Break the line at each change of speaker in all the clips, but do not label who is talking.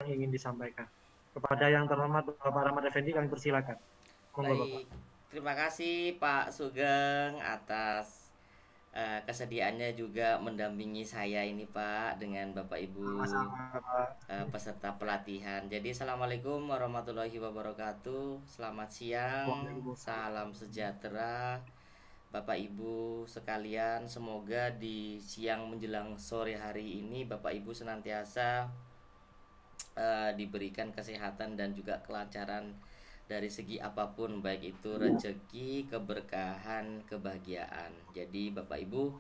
yang ingin disampaikan. Kepada yang terhormat Bapak Rahmat Effendi kami persilakan. Monggo Bapak.
Baik, terima kasih Pak Sugeng atas kesediaannya juga mendampingi saya ini Pak dengan Bapak Ibu
Sama-sama Bapak.
peserta pelatihan. Jadi Assalamualaikum warahmatullahi wabarakatuh. Selamat siang,
Waalaikumsalam.
salam sejahtera Bapak Ibu sekalian. Semoga di siang menjelang sore hari ini Bapak Ibu senantiasa diberikan kesehatan dan juga kelancaran dari segi apapun, baik itu rezeki, keberkahan, kebahagiaan. Jadi Bapak Ibu,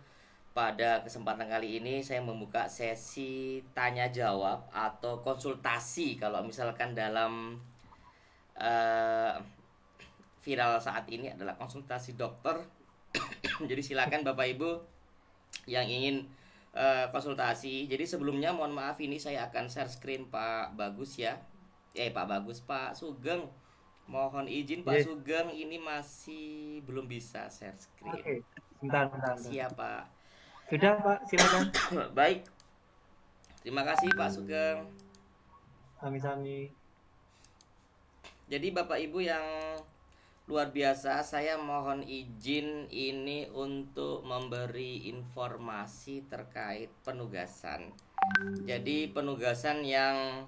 pada kesempatan kali ini saya membuka sesi tanya jawab atau konsultasi kalau misalkan dalam eh, viral saat ini adalah konsultasi dokter. Jadi silakan Bapak Ibu yang ingin konsultasi. Jadi sebelumnya mohon maaf ini saya akan share screen Pak Bagus ya. Pak Bagus, Pak Sugeng. Mohon izin Pak
Yes.
Sugeng ini masih belum bisa share screen.
Oke. Bentar, bentar, bentar.
Siap Pak.
Sudah Pak, silakan.
Baik. Terima kasih Pak Sugeng.
Sami-sami.
Jadi Bapak Ibu yang luar biasa, saya mohon izin ini untuk memberi informasi terkait penugasan. Jadi penugasan yang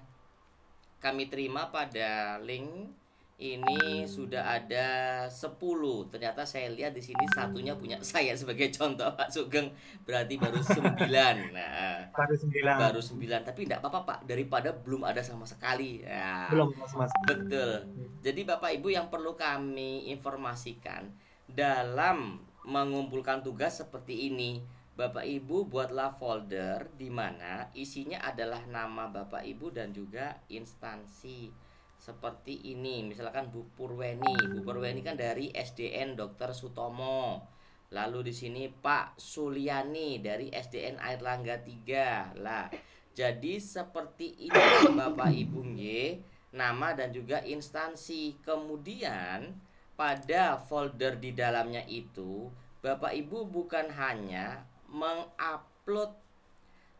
kami terima pada link ini sudah ada 10. Ternyata saya lihat di sini satunya punya saya sebagai contoh Pak Sugeng, berarti baru 9. Nah,
Baru 9.
baru 9 tapi tidak apa-apa Pak, daripada belum ada sama sekali. Nah,
Belum Mas.
betul. Jadi Bapak Ibu yang perlu kami informasikan dalam mengumpulkan tugas seperti ini, Bapak Ibu buatlah folder di mana isinya adalah nama Bapak Ibu dan juga instansi. Seperti ini, misalkan Bu Purweni. Bu Purweni kan dari SDN Dr. Sutomo. Lalu di sini Pak Suliani dari SDN Airlangga 3. Lah, jadi seperti ini Bapak Ibu nggih, nama dan juga instansi. Kemudian pada folder di dalamnya itu Bapak Ibu bukan hanya mengupload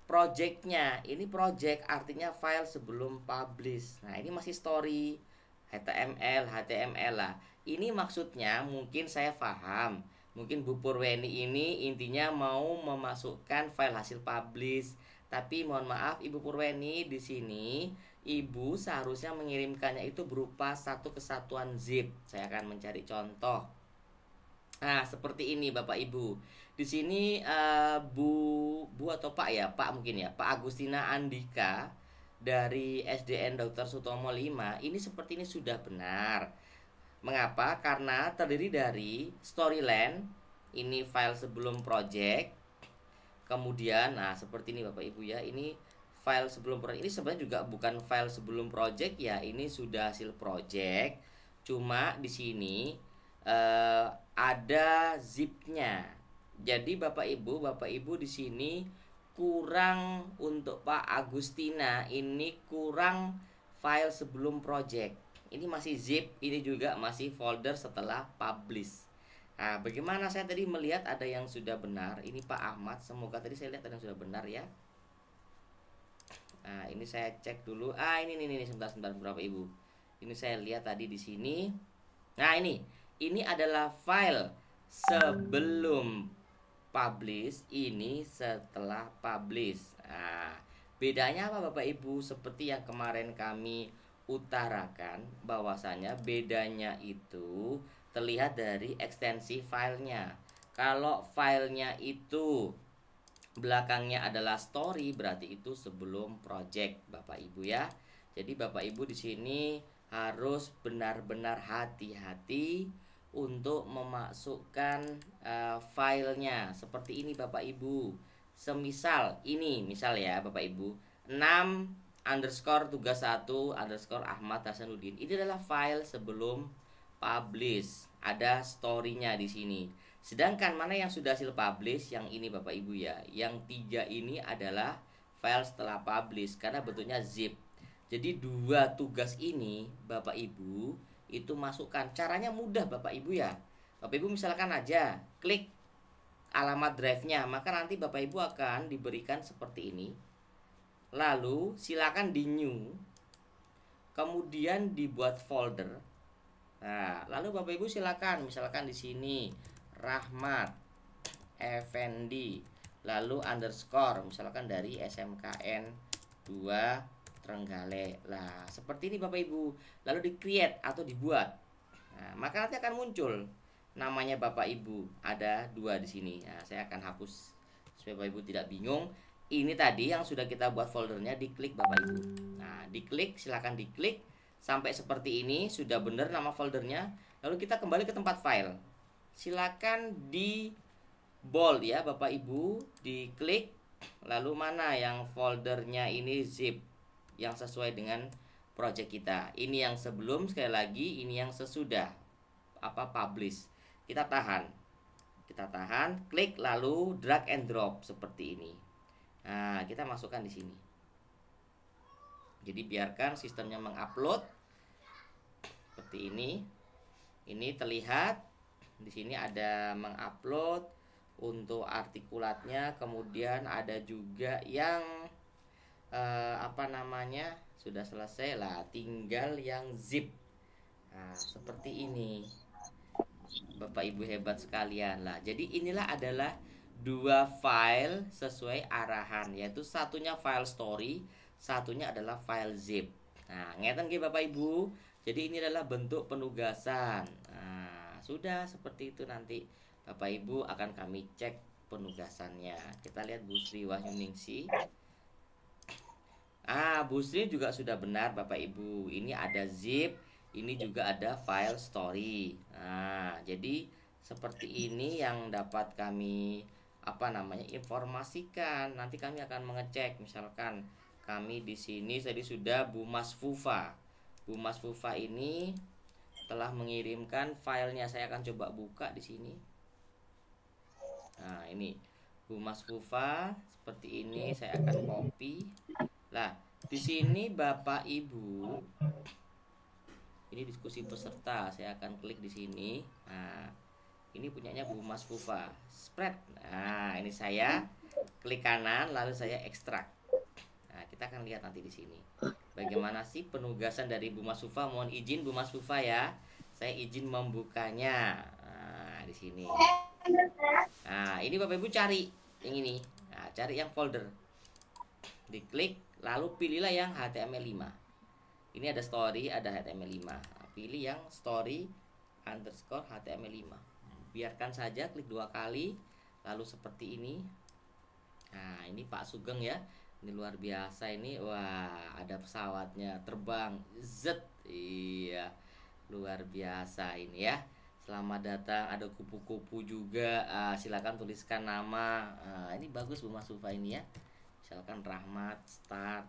projectnya. Ini project artinya file sebelum publish. Nah ini masih story, HTML lah. Ini maksudnya mungkin saya paham, mungkin Bu Purweni ini intinya mau memasukkan file hasil publish. Tapi mohon maaf Ibu Purweni, di sini Ibu seharusnya mengirimkannya itu berupa satu kesatuan zip. Saya akan mencari contoh. Nah, seperti ini Bapak Ibu. Di sini Bu atau Pak ya, Pak mungkin ya, Pak Agustina Andika dari SDN Dr. Sutomo 5, ini seperti ini sudah benar. Mengapa? Karena terdiri dari storyline, ini file sebelum project. Kemudian, nah seperti ini Bapak Ibu ya, ini file sebelum project. Ini sebenarnya juga bukan file sebelum project ya, ini sudah hasil project. Cuma di sini ada zipnya. Jadi Bapak Ibu di sini kurang untuk Pak Agustina, ini kurang file sebelum project. Ini masih zip, ini juga masih folder setelah publish. Nah, bagaimana saya tadi melihat ada yang sudah benar. Ini Pak Ahmad, semoga tadi saya lihat ada yang sudah benar ya. Nah, ini saya cek dulu. Ini sebentar Bapak Ibu. Ini saya lihat tadi di sini. Nah, ini adalah file sebelum publish, ini setelah publish. Nah, bedanya apa Bapak Ibu? Seperti yang kemarin kami utarakan, bahwasanya bedanya itu terlihat dari ekstensi filenya. Kalau filenya itu belakangnya adalah story, berarti itu sebelum project Bapak Ibu ya. Jadi Bapak Ibu di sini harus benar-benar hati-hati untuk memasukkan filenya seperti ini Bapak Ibu. Semisal ini, misal ya Bapak Ibu, 6 underscore tugas 1 underscore Ahmad Hasanuddin. Ini adalah file sebelum publish. Ada storynya di sini. Sedangkan mana yang sudah hasil publish, yang ini Bapak Ibu ya. Yang 3 ini adalah file setelah publish karena bentuknya zip. Jadi dua tugas ini Bapak Ibu itu masukkan. Caranya mudah Bapak Ibu ya. Bapak Ibu misalkan aja klik alamat drive-nya, maka nanti Bapak Ibu akan diberikan seperti ini. Lalu silakan di new. kemudian dibuat folder. Nah, lalu Bapak Ibu silakan, misalkan di sini Rahmat Effendi, lalu underscore, misalkan dari SMKN 2 Trenggalek. Lah, seperti ini Bapak Ibu. Lalu di create atau dibuat. Nah, maka nanti akan muncul namanya Bapak Ibu. Ada 2 di sini. Nah, saya akan hapus supaya Bapak Ibu tidak bingung. Ini tadi yang sudah kita buat foldernya, diklik Bapak Ibu. Nah, diklik, silakan diklik sampai seperti ini, sudah benar nama foldernya. Lalu kita kembali ke tempat file. Silakan di bold ya Bapak Ibu, diklik. Lalu mana yang foldernya ini zip yang sesuai dengan project kita. Ini yang sebelum, sekali lagi ini yang sesudah publish. Kita tahan. Kita tahan, klik lalu drag and drop seperti ini. Nah, kita masukkan di sini. Jadi biarkan sistemnya mengupload seperti ini. Ini terlihat di sini ada mengupload untuk artikulatnya, kemudian ada juga yang sudah selesai lah, tinggal yang zip. Nah, seperti ini. Bapak Ibu hebat sekalian lah. Jadi inilah adalah 2 file sesuai arahan, yaitu satunya file story, satunya adalah file zip. Nah, ngeten nggih Bapak Ibu. Jadi ini adalah bentuk penugasan. Nah, sudah seperti itu, nanti Bapak Ibu akan kami cek penugasannya. Kita lihat Bu Sri Wahyuningsi. Bu Sri juga sudah benar Bapak Ibu. Ini ada zip, ini juga ada file story. Nah, jadi seperti ini yang dapat kami informasikan. Nanti kami akan mengecek, misalkan kami di sini tadi sudah Bu Mas Fufa. Bu Mas Fufa ini telah mengirimkan filenya. Saya akan coba buka di sini. Nah, ini Bu Mas Fufa seperti ini. Saya akan copy. Lah, di sini Bapak Ibu, ini diskusi peserta. Saya akan klik di sini. Nah, ini punyanya Bu Mas Fufa. Spread. Nah, ini saya klik kanan lalu saya ekstrak. Nah, kita akan lihat nanti di sini. Bagaimana sih penugasan dari Bu Mas Fufa? Mohon izin Bu Mas Fufa ya. Saya izin membukanya. Nah, di sini. Nah, ini Bapak Ibu cari yang ini. Nah, cari yang folder. Diklik lalu pilihlah yang HTML5. Ini ada story, ada HTML5. Nah, pilih yang story underscore HTML5. Biarkan saja, klik 2 kali. Lalu seperti ini. Nah, ini Pak Sugeng ya. Ini luar biasa ini. Wah, ada pesawatnya terbang. Z. Iya. Luar biasa ini ya. Selamat datang. Ada kupu-kupu juga. Silakan tuliskan nama. Ini bagus Bu Mas Fufa ini ya. Misalkan Rahmat start.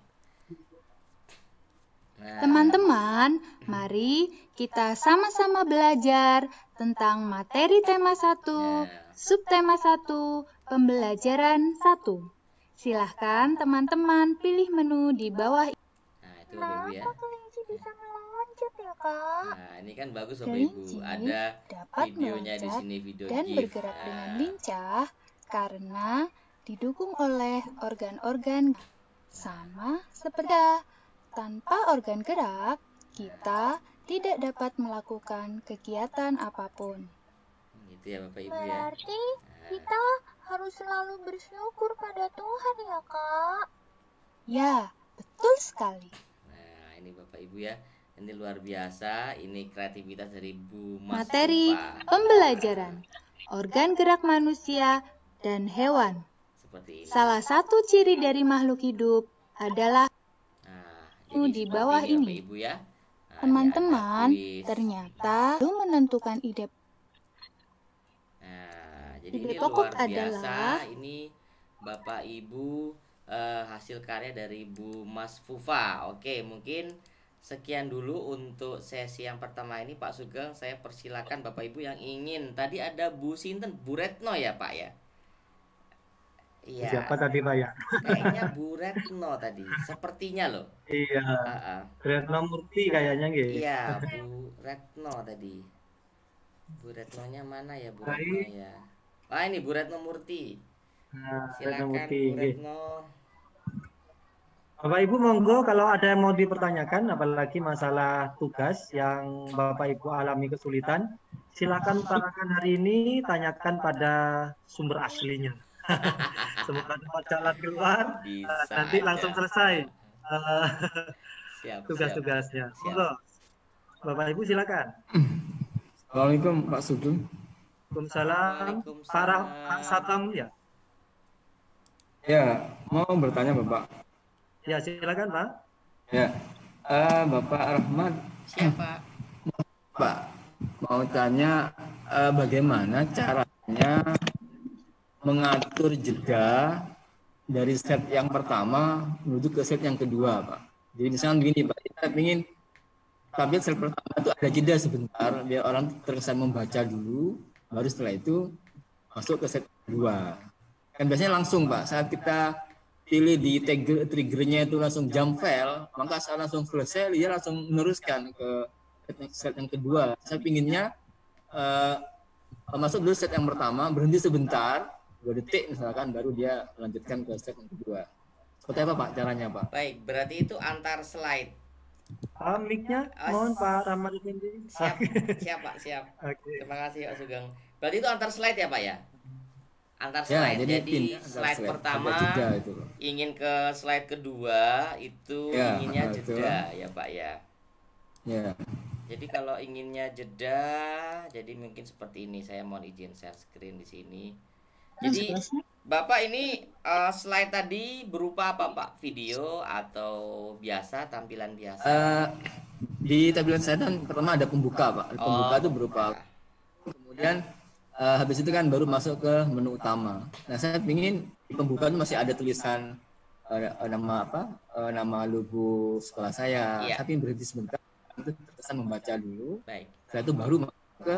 Nah,
teman-teman, mari kita sama-sama belajar tentang materi tema 1, subtema 1, pembelajaran 1. Silahkan teman-teman pilih menu di bawah.
Nah, itu Bapak Ibu ya.
Kenapa kelinci bisa meloncat ya, Kak?
Nah, ini kan bagus Bapak Ibu. Ada
dapat
videonya di
meloncat
sini, video
dan
GIF.
bergerak dengan lincah karena didukung oleh organ-organ sama seperti tanpa organ gerak, kita tidak dapat melakukan kegiatan apapun.
Gitu ya Bapak Ibu ya.
Berarti kita harus selalu bersyukur pada Tuhan ya, Kak?
Ya, betul sekali.
Nah, ini Bapak Ibu ya. Ini luar biasa. Ini kreativitas dari Bu Mas
Materi
Fufa.
pembelajaran organ gerak manusia dan hewan.
Seperti ini.
Salah satu ciri dari makhluk hidup adalah
Jadi
di
seperti
bawah
ini,
ini.
Bapak Ibu ya. Nah,
teman-teman
ini ada tulis.
ternyata belum menentukan ide.
Nah, jadi
Ide
ini
pokok
luar biasa.
adalah
Ini Bapak Ibu hasil karya dari Bu Mas Fufa. Oke, mungkin sekian dulu untuk sesi yang pertama ini Pak Sugeng. Saya persilakan Bapak Ibu yang ingin. Tadi ada Bu Sinten, Bu Retno ya Pak ya. Iya.
Siapa tadi Pak ya?
Kayaknya Bu Retno tadi. Sepertinya loh.
Iya. Retno Murti kayaknya gitu.
Iya, Bu Retno tadi. Bu Retnonya mana ya Bu Retno ya? Ini Bu Retno Murti.
Nah,
Silakan
Retno Murti.
Bu Retno.
Bapak Ibu monggo kalau ada yang mau dipertanyakan, apalagi masalah tugas yang Bapak Ibu alami kesulitan, silakan utarakan hari ini, tanyakan pada sumber aslinya. Semoga dapat jalan keluar,
Bisa
nanti langsung
aja.
selesai
Siap, siap,
tugas-tugasnya.
siap.
Monggo, Bapak Ibu silakan.
Assalamualaikum Pak Sugeng.
Waalaikumsalam. Pak
Waalaikumsalam.
Satam ya.
Ya, mau bertanya Bapak.
Ya silakan Pak.
Ya, Bapak Rahmat,
Siapa?
Pak mau tanya bagaimana caranya mengatur jeda dari set yang pertama menuju ke set yang kedua, Pak. Jadi misalnya begini, Pak, kita ingin tampil set pertama itu ada jeda sebentar biar orang terkesan membaca dulu, baru setelah itu masuk ke set kedua. Kan biasanya langsung, Pak, saat kita pilih di triggernya itu langsung jump fail, maka saat langsung selesai dia langsung meneruskan ke set yang kedua. Saya pinginnya masuk dulu set yang pertama, berhenti sebentar, 2 detik misalkan, baru dia melanjutkan ke set yang kedua. Seperti apa Pak caranya Pak?
Baik, berarti itu antar slide.
Mic-nya mohon Pak Rahmat Effendi.
Siap, siap Pak, siap.
Oke.
Terima kasih Pak Sugeng. Berarti itu antar slide ya Pak ya? Antar
Ya,
slide.
jadi
Jadi
pindah antar
slide
slide.
pertama
Ada jeda itu, Pak.
ingin ke slide kedua itu
Ya,
inginnya
betul.
jeda ya Pak ya.
Ya.
Jadi kalau inginnya jeda, jadi mungkin seperti ini. Saya mohon izin share screen di sini. Jadi Bapak ini slide tadi berupa apa Pak? Video atau biasa, tampilan biasa?
Di tampilan saya kan pertama ada pembuka Pak. Pembuka itu berupa, kemudian habis itu kan baru masuk ke menu utama. Nah saya ingin di pembuka itu masih ada tulisan nama apa, nama logo sekolah saya.
Iya.
Saya ingin berhenti sebentar, itu terkesan membaca dulu.
Baik,
Setelah itu baru masuk ke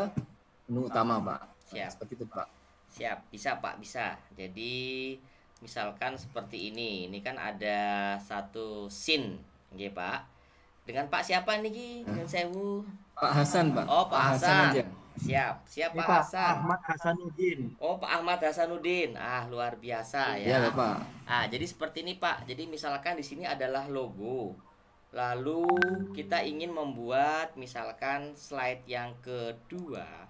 menu utama Pak.
Siap.
Seperti itu Pak.
siap. Bisa Pak, bisa. Jadi misalkan seperti ini. Ini kan ada satu scene, nggih Pak. Dengan Pak siapa nih Ki? Dengan sewu.
Pak Hasan Pak.
Oh, Pak Hasan.
aja.
Siap, siap
Ini
Pak
Pak
Hasan.
Ahmad Hasanuddin.
Oh, Pak Ahmad Hasanuddin. Ah, luar biasa
Ya
ya.
Bapak.
Jadi seperti ini Pak. Jadi misalkan di sini adalah logo. Lalu kita ingin membuat misalkan slide yang kedua.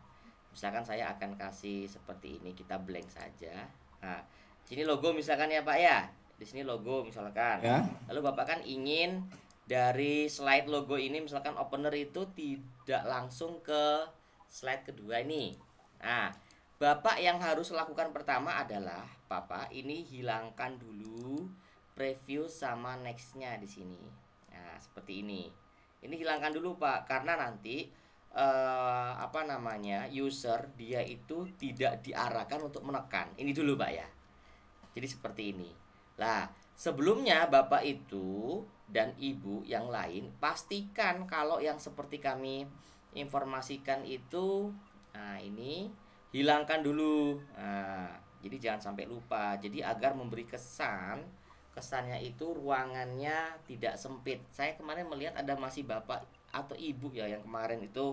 Misalkan saya akan kasih seperti ini, kita blank saja. Nah, sini logo misalkan ya Pak ya. Di sini logo misalkan.
Ya.
Lalu Bapak kan ingin dari slide logo ini misalkan opener itu tidak langsung ke slide kedua ini. Nah, Bapak yang harus lakukan pertama adalah Bapak ini hilangkan dulu preview sama nextnya di sini. Nah, seperti ini. Ini hilangkan dulu Pak, karena nanti user dia itu tidak diarahkan untuk menekan. Ini dulu Pak ya. Jadi seperti ini. Lah, sebelumnya Bapak itu dan Ibu yang lain pastikan kalau yang seperti kami informasikan itu, nah ini hilangkan dulu. Nah, jadi jangan sampai lupa. Jadi agar memberi kesannya itu ruangannya tidak sempit. Saya kemarin melihat ada masih Bapak atau Ibu ya yang kemarin itu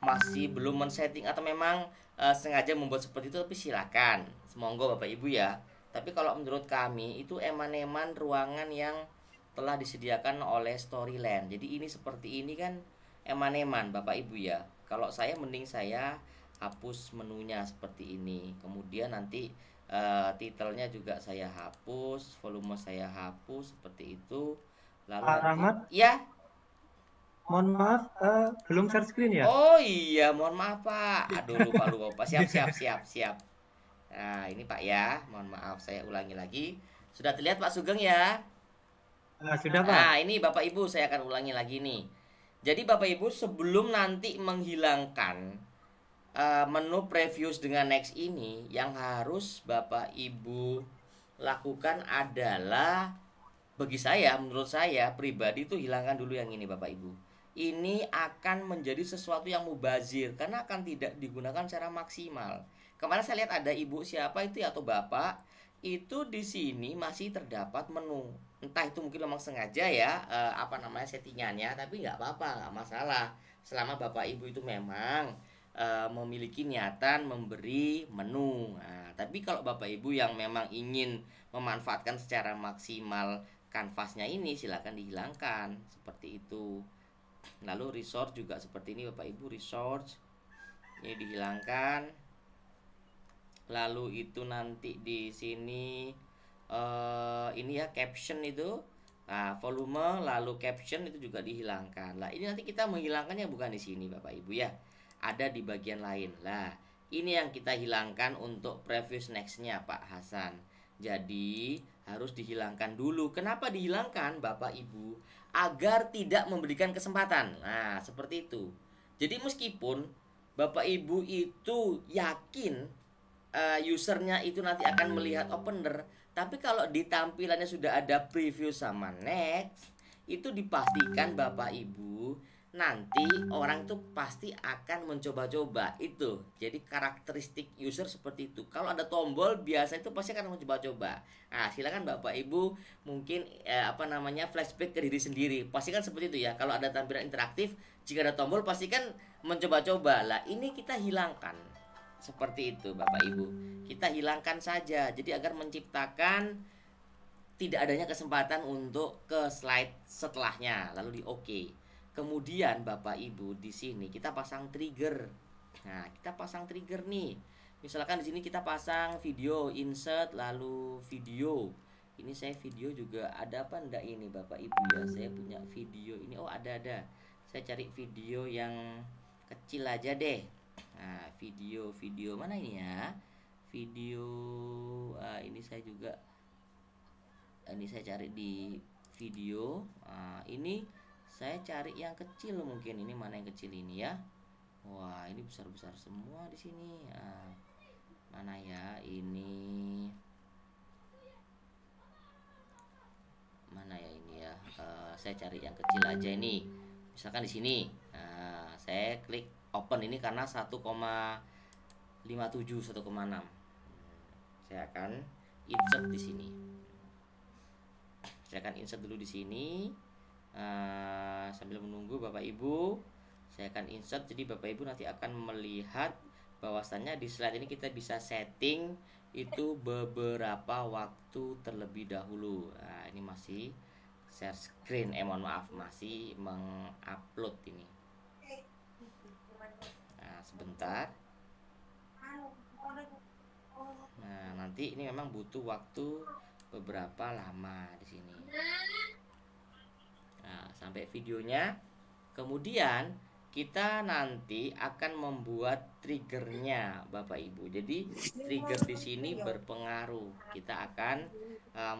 masih belum men-setting atau memang sengaja membuat seperti itu, tapi silakan. Semoga Bapak Ibu ya. Tapi kalau menurut kami itu eman-eman ruangan yang telah disediakan oleh Storyland. Jadi ini seperti ini kan eman-eman Bapak Ibu ya. Kalau saya mending saya hapus menunya seperti ini. Kemudian nanti titelnya juga saya hapus, volume saya hapus seperti itu. Lalu
Pak Rahmat?
Ya.
Mohon maaf, belum share screen ya?
Oh iya, mohon maaf Pak. Aduh lupa. Siap. Nah ini Pak ya, mohon maaf saya ulangi lagi. Sudah terlihat Pak Sugeng ya?
Sudah Pak.
Nah ini Bapak Ibu saya akan ulangi lagi nih. Jadi Bapak Ibu sebelum nanti menghilangkan menu previews dengan next ini, yang harus Bapak Ibu lakukan adalah, bagi saya, menurut saya pribadi itu hilangkan dulu yang ini Bapak Ibu. Ini akan menjadi sesuatu yang mubazir karena akan tidak digunakan secara maksimal. Kemarin saya lihat ada ibu siapa itu atau bapak itu di sini masih terdapat menu. Entah itu mungkin memang sengaja ya settingannya, tapi nggak apa-apa, nggak masalah. Selama bapak ibu itu memang memiliki niatan memberi menu. Nah, tapi kalau bapak ibu yang memang ingin memanfaatkan secara maksimal kanvasnya ini silakan dihilangkan seperti itu. Lalu resource juga seperti ini Bapak Ibu, resource ini dihilangkan. Lalu itu nanti di sini ini ya caption itu, nah volume lalu caption itu juga dihilangkan. Lah ini nanti kita menghilangkannya bukan di sini Bapak Ibu ya, ada di bagian lain. Lah ini yang kita hilangkan untuk previous nextnya Pak Hasan. Jadi harus dihilangkan dulu. Kenapa dihilangkan Bapak Ibu? Agar tidak memberikan kesempatan. Nah seperti itu. Jadi meskipun Bapak Ibu itu yakin usernya itu nanti akan melihat opener, tapi kalau di tampilannya sudah ada preview sama next, itu dipastikan Bapak Ibu nanti orang itu pasti akan mencoba-coba itu. Jadi karakteristik user seperti itu. Kalau ada tombol biasa itu pasti akan mencoba-coba. Nah silakan Bapak Ibu mungkin flashback ke diri sendiri. Pastikan seperti itu ya. Kalau ada tampilan interaktif, jika ada tombol pastikan mencoba-coba. Lah ini kita hilangkan seperti itu Bapak Ibu. Kita hilangkan saja. Jadi agar menciptakan tidak adanya kesempatan untuk ke slide setelahnya. Lalu di oke. Kemudian Bapak Ibu di sini kita pasang trigger. Nah, kita pasang trigger nih. Misalkan di sini kita pasang video, insert lalu video. Ini saya video juga ada apa enggak ini Bapak Ibu ya? Saya punya video ini. Oh, ada. Saya cari video yang kecil aja deh. Nah, video mana ini ya? Video ini saya juga ini saya cari di video. Ini saya cari yang kecil mungkin. Ini mana yang kecil ini ya? Wah, ini besar-besar semua di sini. Mana ya? Ini mana ya ini ya? Saya cari yang kecil aja ini. Misalkan di sini. Nah, saya klik open ini karena 1,57 1,6. Saya akan insert di sini. Saya akan insert dulu di sini. Sambil menunggu Bapak Ibu, saya akan insert. Jadi Bapak Ibu nanti akan melihat bahwasannya di slide ini kita bisa setting itu beberapa waktu terlebih dahulu. Nah, ini masih share screen, mohon maaf, masih mengupload ini. Nah, sebentar. Nah, nanti ini memang butuh waktu beberapa lama di sini. Nah, sampai videonya. Kemudian kita nanti akan membuat triggernya Bapak Ibu. Jadi trigger di sini berpengaruh. Kita akan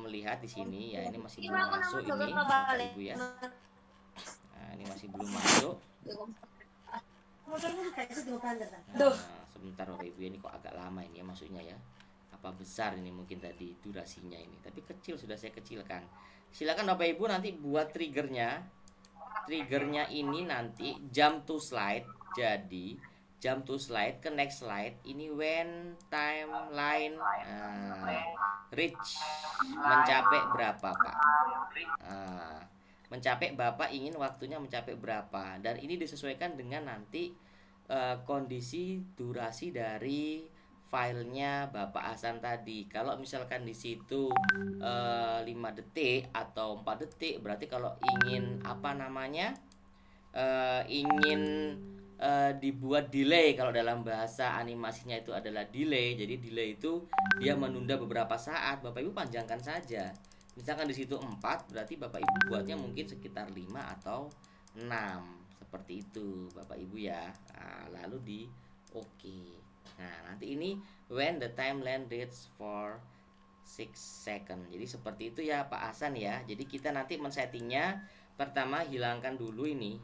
melihat di sini ya, ini masih belum masuk ini Bapak Ibu ya. Nah, ini masih belum masuk. Nah, sebentar Bapak Ibu, ini kok agak lama ini ya masuknya ya. Apa besar ini mungkin tadi durasinya ini, tapi kecil sudah saya kecilkan. Silakan Bapak Ibu nanti buat triggernya. Triggernya ini nanti jump to slide. Jadi jump to slide ke next slide. Ini when timeline reach mencapai berapa Pak? Mencapai Bapak ingin waktunya mencapai berapa? Dan ini disesuaikan dengan nanti kondisi durasi dari filenya Bapak Hasan tadi. Kalau misalkan di situ 5 detik atau 4 detik, berarti kalau ingin ingin dibuat delay, kalau dalam bahasa animasinya itu adalah delay. Jadi delay itu dia menunda beberapa saat. Bapak Ibu panjangkan saja. Misalkan di situ 4, berarti Bapak Ibu buatnya mungkin sekitar 5 atau 6. Seperti itu Bapak Ibu ya. Lalu di oke. Nah, nanti ini when the timeline reads for 6 second. Jadi seperti itu ya Pak Hasan ya. Jadi kita nanti men-settingnya, pertama hilangkan dulu ini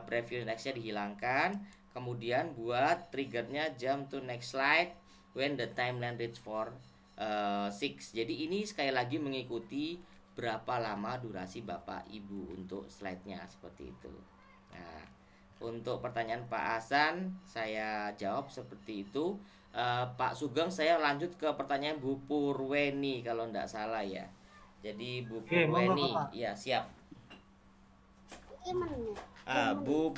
preview nextnya dihilangkan. Kemudian buat triggernya jump to next slide when the timeline reads for 6. Jadi ini sekali lagi mengikuti berapa lama durasi Bapak Ibu untuk slide-nya, seperti itu. Nah, untuk pertanyaan Pak Hasan saya jawab seperti itu. Pak Sugeng, saya lanjut ke pertanyaan Bu Purweni kalau tidak salah ya. Jadi Bu Purweni, ya siap. Bu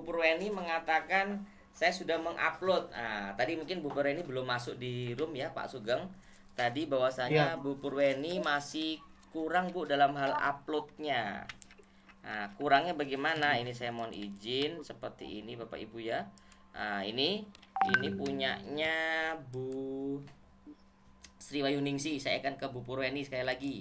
Purweni mengatakan saya sudah mengupload. Tadi mungkin Bu Purweni belum masuk di room ya Pak Sugeng. Tadi bahwasanya Bu Purweni masih kurang Bu dalam hal uploadnya. Nah, kurangnya bagaimana? Ini saya mohon izin seperti ini Bapak Ibu ya. Nah, ini punyanya Bu Sri Wayuningsi. Saya akan ke Bu Purweni sekali lagi.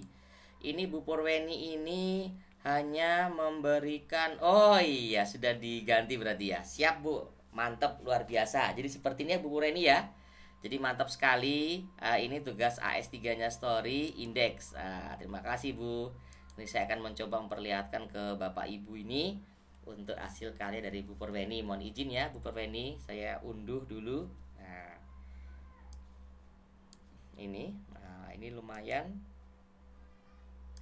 Ini Bu Purweni ini hanya memberikan, oh iya sudah diganti berarti ya. Siap Bu, mantap luar biasa. Jadi seperti ini ya Bu Purweni ya. Jadi mantap sekali. Ini tugas AS3-nya Story Index. Terima kasih Bu. Ini saya akan mencoba memperlihatkan ke Bapak Ibu ini untuk hasil karya dari Bu Purweni. Mohon izin ya Bu Purweni, saya unduh dulu. Nah, ini lumayan.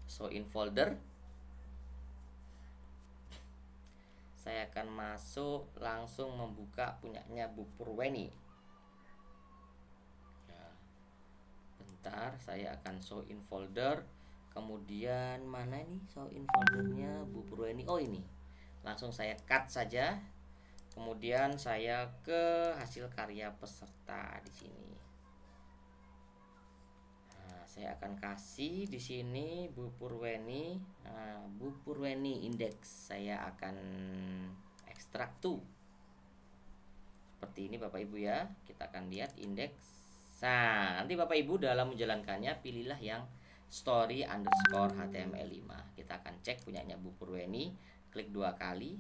Show in folder. Saya akan masuk langsung membuka punyanya Bu Purweni. Bentar, saya akan show in folder. Kemudian mana ini show in foldernya Bu Purweni? Oh ini. Langsung saya cut saja. Kemudian saya ke hasil karya peserta di sini. Nah, saya akan kasih di sini Bu Purweni. Nah, Bu Purweni Index. Saya akan ekstrak tuh. Seperti ini Bapak Ibu ya. Kita akan lihat indeks. Nah, nanti Bapak Ibu dalam menjalankannya pilihlah yang story underscore HTML5. Kita akan cek punyanya Bu Purweni. Klik 2 kali.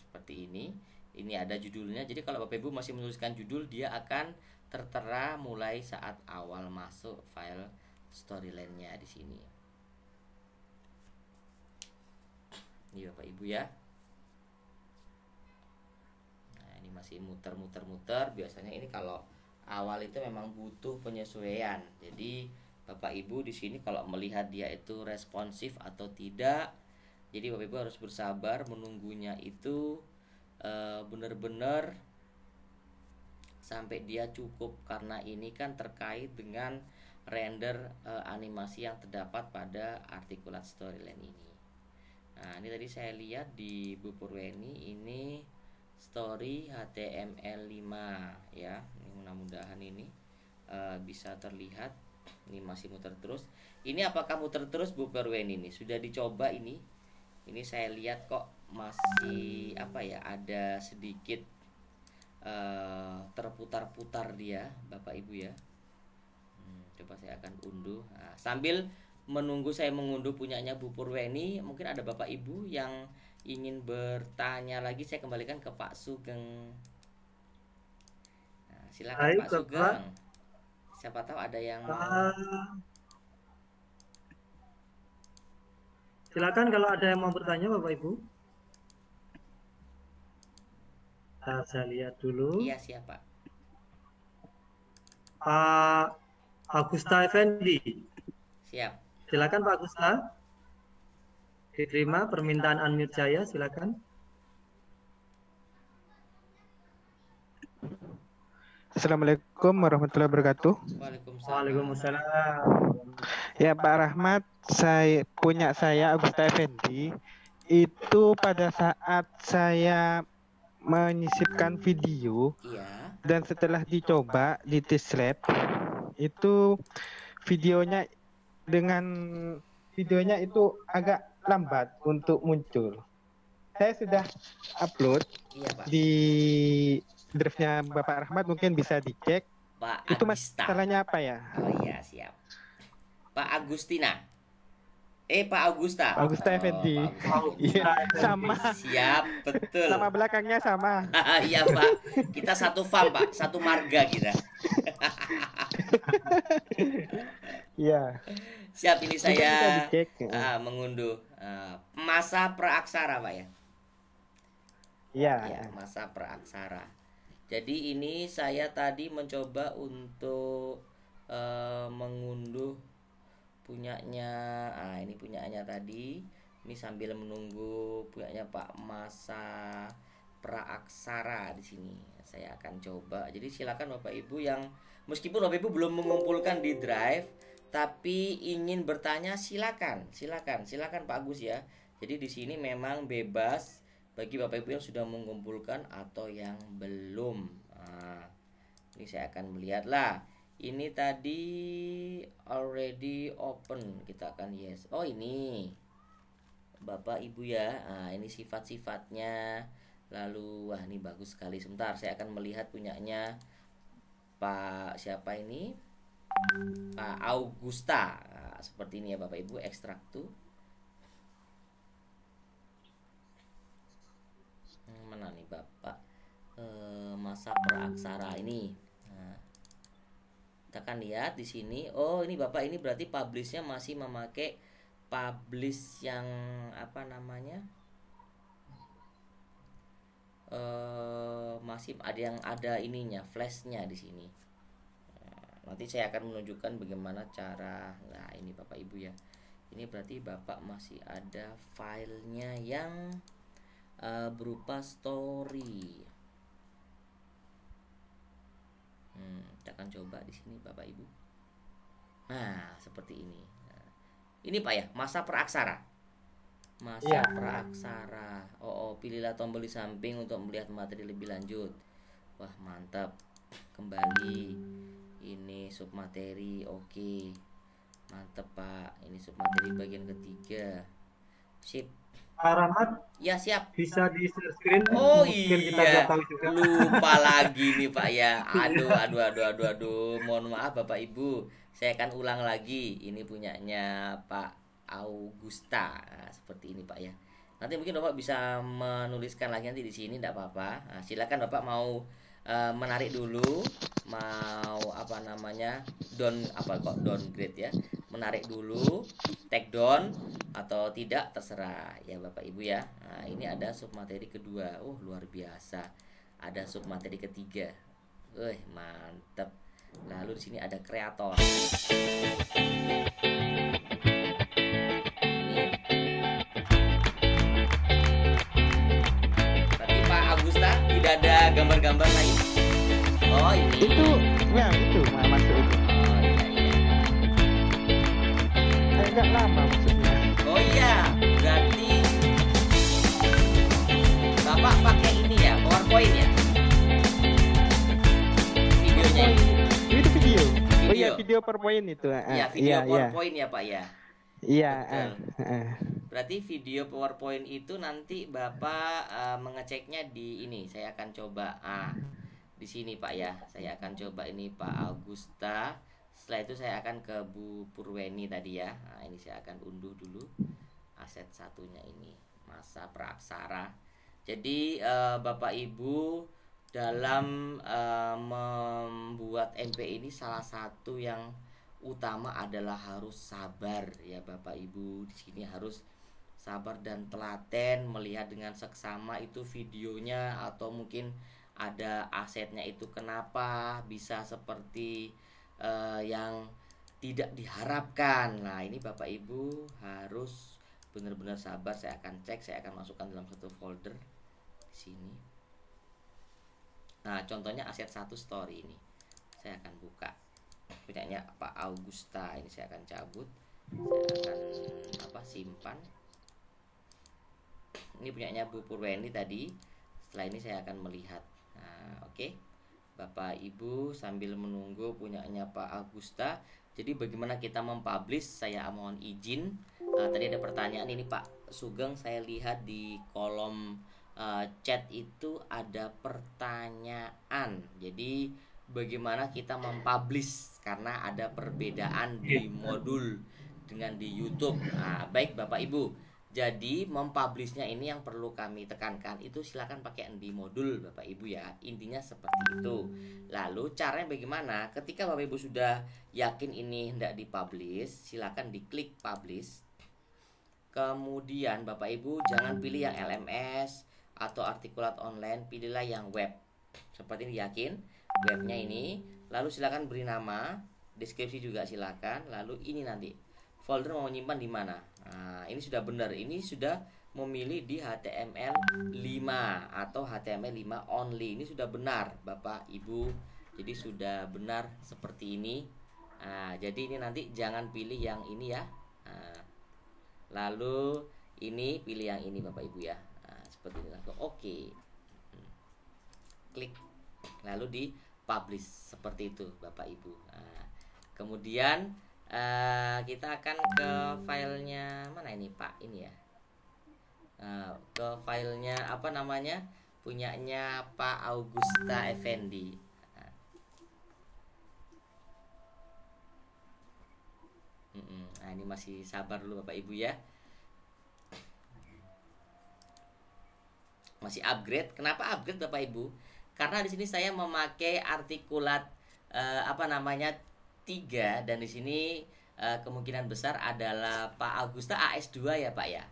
Seperti ini. Ini ada judulnya. Jadi kalau Bapak Ibu masih menuliskan judul, dia akan tertera mulai saat awal masuk file storyline-nya di sini. Ini Bapak Ibu ya. Masih muter-muter. Biasanya ini kalau awal itu memang butuh penyesuaian. Jadi Bapak Ibu di sini kalau melihat dia itu responsif atau tidak, jadi Bapak Ibu harus bersabar menunggunya itu benar-benar sampai dia cukup, karena ini kan terkait dengan render animasi yang terdapat pada artikulat storyline ini. Nah, ini tadi saya lihat di Bu Purweni ini story HTML5 ya. Ini mudah-mudahan ini bisa terlihat. Ini masih muter terus. Ini apakah muter terus Bu Purweni ini? Sudah dicoba ini. Ini saya lihat kok masih apa ya? Ada sedikit terputar-putar dia, Bapak Ibu ya. Coba saya akan unduh. Nah, sambil menunggu saya mengunduh punyanya Bu Purweni, mungkin ada Bapak Ibu yang ingin bertanya lagi. Saya kembalikan ke Pak Sugeng. Nah, silakan
Baik,
Pak Sugeng. Siapa tahu ada yang
silakan kalau ada yang mau bertanya Bapak Ibu. Saya lihat dulu.
Iya, siapa?
Pak Agusta Effendi.
Siap.
Silakan Pak Agusta. Diterima permintaan unmute saya, silakan.
Assalamualaikum warahmatullahi wabarakatuh.
Waalaikumsalam.
Ya Pak Rahmat, saya Agusta Effendi. Itu pada saat saya menyisipkan video,
Iya.
dan setelah dicoba di test lab, itu videonya itu agak lambat untuk muncul. Saya sudah upload di drive-nya Bapak Rahmat, mungkin bisa dicek.
Pak
Itu
Agista.
masalahnya apa ya?
Oh iya, siap. Pak Agustina. Pak Augusta.
Pak Augusta Effendi. Iya, sama.
Siap, betul.
Sama belakangnya sama.
Iya Pak, kita satu farm Pak, satu marga kita.
Iya.
Siap, ini saya
bisa dicek.
mengunduh masa praaksara Pak ya.
Iya.
Ya, masa praaksara. Jadi ini saya tadi mencoba untuk mengunduh punyanya. Ini punyanya tadi. Ini sambil menunggu punyanya Pak Masa Praaksara di sini. Saya akan coba. Jadi silakan Bapak Ibu yang meskipun Bapak Ibu belum mengumpulkan di drive tapi ingin bertanya, silakan Pak Agus ya. Jadi di sini memang bebas bagi Bapak Ibu yang sudah mengumpulkan atau yang belum. Ini saya akan melihat lah. Ini tadi already open, kita akan yes. Oh ini Bapak Ibu ya. Nah, ini sifat-sifatnya. Lalu wah ini bagus sekali. Sebentar saya akan melihat punyanya Pak siapa ini? Pak Augusta. Nah, seperti ini ya Bapak Ibu, ekstrak tuh. Mana nih Bapak? Masa Praaksara ini. Nah, kita akan lihat di sini. Oh, ini Bapak ini berarti publishnya masih memakai publish yang apa namanya? Masih ada yang ada ininya, flashnya di sini. Nah, nanti saya akan menunjukkan bagaimana cara. Nah, ini Bapak Ibu ya. Ini berarti Bapak masih ada filenya yang berupa story. Kita akan coba di sini Bapak Ibu. Nah, seperti ini. Nah, ini Pak ya, masa praaksara. Masa praaksara. Pilihlah tombol di samping untuk melihat materi lebih lanjut. Wah, mantap. Kembali. Ini submateri. Oke. Mantap, Pak. Ini submateri bagian ketiga. Sip.
Pak Rahmat,
ya siap.
Bisa di share screen.
Oh
mungkin kita
iya,
tahu juga.
lupa lagi nih Pak ya. Aduh. Mohon maaf Bapak Ibu. Saya akan ulang lagi. Ini punyanya Pak Augusta. Nah, seperti ini Pak ya. Nanti mungkin Bapak bisa menuliskan lagi nanti di sini, tidak apa-apa. Nah, silakan Bapak mau menarik dulu, mau apa namanya downgrade ya, menarik dulu, take down atau tidak terserah ya Bapak Ibu ya. Nah, ini ada submateri kedua, luar biasa, ada submateri ketiga, mantap. Lalu di sini ada kreator. Tidak ada gambar-gambar lain. Oh ini.
Itu masuk itu.
Oh iya.
Agak lama maksudnya.
Oh iya, berarti Bapak pakai ini ya, PowerPoint ya? Videonya ini.
Itu video. Oh iya, video PowerPoint itu.
Iya, video PowerPoint ya Pak ya.
Iya.
Berarti video PowerPoint itu nanti Bapak mengeceknya di ini. Saya akan coba di sini Pak ya. Saya akan coba ini Pak Augusta. Setelah itu saya akan ke Bu Purweni tadi ya. Nah, ini saya akan unduh dulu aset satunya ini, masa praaksara. Jadi Bapak Ibu dalam membuat MP ini salah satu yang utama adalah harus sabar ya Bapak Ibu. Di sini harus sabar dan telaten melihat dengan seksama itu videonya, atau mungkin ada asetnya itu kenapa bisa seperti yang tidak diharapkan. Nah, ini Bapak Ibu harus benar-benar sabar. Saya akan cek, saya akan masukkan dalam satu folder di sini. Nah, contohnya aset 1 story ini. Saya akan buka. Punyanya Pak Augusta, ini saya akan cabut. Saya akan simpan. Ini punyanya Bu Purweni tadi. Setelah ini saya akan melihat. Nah, oke. Bapak Ibu sambil menunggu punyanya Pak Augusta. Jadi bagaimana kita mempublish? Saya mohon izin. Tadi ada pertanyaan ini Pak Sugeng, saya lihat di kolom chat itu ada pertanyaan. Jadi bagaimana kita mempublish karena ada perbedaan di modul dengan di YouTube. Nah, baik Bapak Ibu. Jadi mempublishnya ini yang perlu kami tekankan itu silakan pakai di modul Bapak Ibu ya. Intinya seperti itu. Lalu caranya bagaimana? Ketika Bapak Ibu sudah yakin ini hendak dipublish, silakan diklik publish. Kemudian Bapak Ibu jangan pilih yang LMS atau artikulat online, pilihlah yang web. Seperti ini, yakin webnya ini. Lalu silakan beri nama, deskripsi juga silakan. Lalu ini nanti folder mau menyimpan di mana. Nah, ini sudah benar. Ini sudah memilih di HTML5 atau HTML5 only. Ini sudah benar Bapak Ibu. Jadi sudah benar seperti ini. Nah, jadi ini nanti jangan pilih yang ini ya. Nah, lalu ini pilih yang ini Bapak Ibu ya. Nah, seperti ini langsung oke. Klik. Lalu di publish seperti itu Bapak Ibu. Nah, kemudian kita akan ke filenya mana ini Pak, ini ya, ke filenya apa namanya, punyanya Pak Augusta Effendi. Nah, ini masih sabar dulu Bapak Ibu ya, masih upgrade. Kenapa upgrade Bapak Ibu? Karena di sini saya memakai artikulat apa namanya 3, dan di sini kemungkinan besar adalah Pak Augusta AS2 ya Pak ya.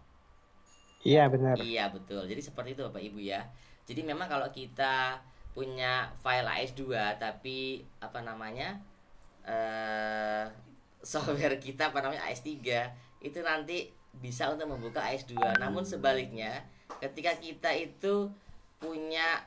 Iya benar.
Iya betul. Jadi seperti itu Bapak Ibu ya. Jadi memang kalau kita punya file AS2 tapi apa namanya software kita apa namanya AS3, itu nanti bisa untuk membuka AS2. Namun sebaliknya, ketika kita itu punya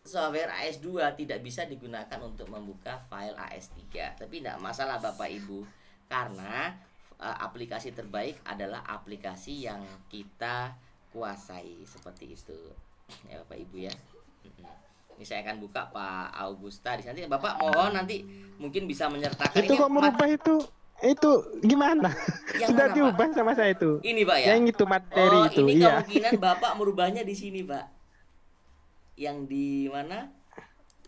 software AS2 tidak bisa digunakan untuk membuka file AS3. Tapi tidak masalah Bapak Ibu, karena aplikasi terbaik adalah aplikasi yang kita kuasai, seperti itu ya Bapak Ibu ya. Ini saya akan buka Pak Augusta di sana. Bapak mohon nanti mungkin bisa menyertakan.
Itu kok merubah itu gimana?
Yang
Sudah
mana,
diubah
Pak?
sama saya itu.
Ini Pak ya.
Yang itu materi itu.
Ini
iya.
kemungkinan Bapak merubahnya di sini Pak. Yang di mana?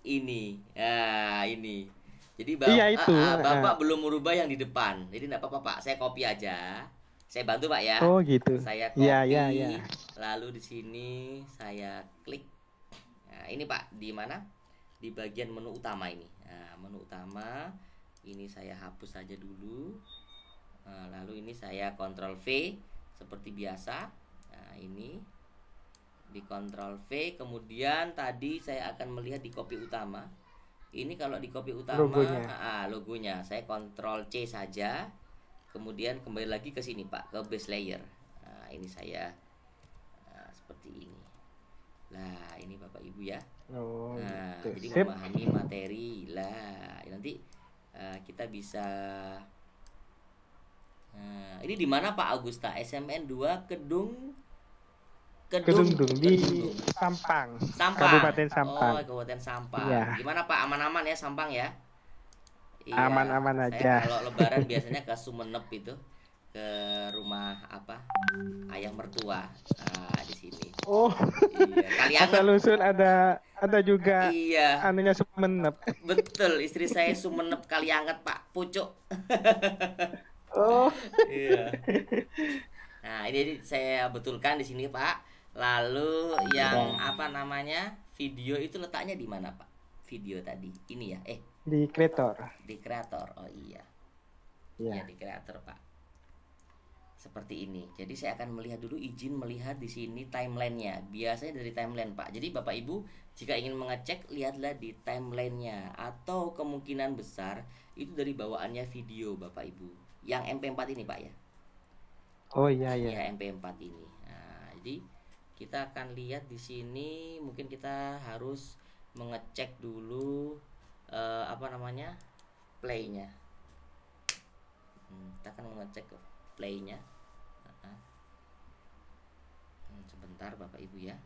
Ini. Nah, ini. Jadi
Iya, itu.
Bapak belum merubah yang di depan. Jadi enggak apa-apa Pak, saya copy aja. Saya bantu Pak ya.
Oh gitu.
Saya copy.
Iya.
Lalu di sini saya klik. Nah, ini Pak, di mana? Di bagian menu utama ini. Nah, menu utama ini saya hapus saja dulu. Nah, lalu ini saya Ctrl V seperti biasa. Nah, ini di Ctrl V, kemudian tadi saya akan melihat di copy utama. Ini kalau di copy utama logonya saya Ctrl C saja, kemudian kembali lagi ke sini Pak, ke base layer. Nah, ini saya seperti ini. Nah, ini Bapak Ibu ya. Nah,
gitu.
jadi memahami materi lah. Nanti kita bisa. Ini di mana Pak Augusta? SMN 2 Kedung
di Sampang. Kabupaten Sampang.
Oh, Kabupaten Sampang.
Iya.
Gimana Pak? Aman-aman ya Sampang ya? Iya.
Aman-aman aja.
Kalau Lebaran biasanya ke Sumenep itu, ke rumah apa? Ayah mertua. Nah, di sini.
Oh.
Iya. Kalianget.
Asal usul ada juga.
Iya.
Anunya Sumenep.
Betul, istri saya Sumenep Kalianget Pak, Pucuk.
Oh.
Iya. Nah, ini saya betulkan di sini Pak. Lalu yang apa namanya, video itu letaknya di mana Pak? Video tadi ini ya?
Di kreator.
Di kreator. Oh iya.
Iya.
Ya, di kreator Pak. Seperti ini. Jadi saya akan melihat dulu, izin melihat di sini timelinenya. Biasanya dari timeline Pak. Jadi Bapak Ibu jika ingin mengecek, lihatlah di timelinenya. Atau kemungkinan besar itu dari bawaannya video Bapak Ibu. Yang MP4 ini Pak ya.
Oh iya.
Ya, MP4 ini. Nah, jadi kita akan lihat di sini, mungkin kita harus mengecek dulu apa namanya, playnya. Kita akan mengecek playnya. Sebentar Bapak Ibu ya.